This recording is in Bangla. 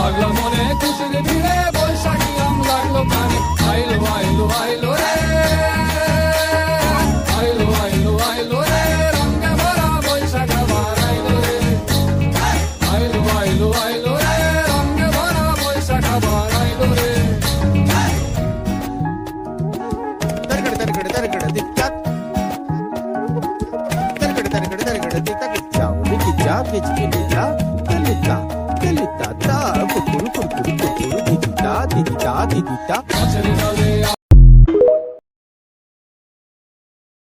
লাগলো মনে খুশির ভিড়ে বৈশাখী আম লাগলো কানে আইলো আইলো আইলো রে আইলো আইলো আইলো রে রঙে ভরা বৈশাখ আবার আইলো রে আইলো আইলো আইলো রে রঙে ভরা বৈশাখ আবার আইলো রে Targada targada targada dikkat. Targada targada targada dikkat. Ciao, dikkat, dikkat, dikkat, dikkat, ta, kukuru kukuru kukuru dikkat, dikkat, dikkat. গাছের ডালে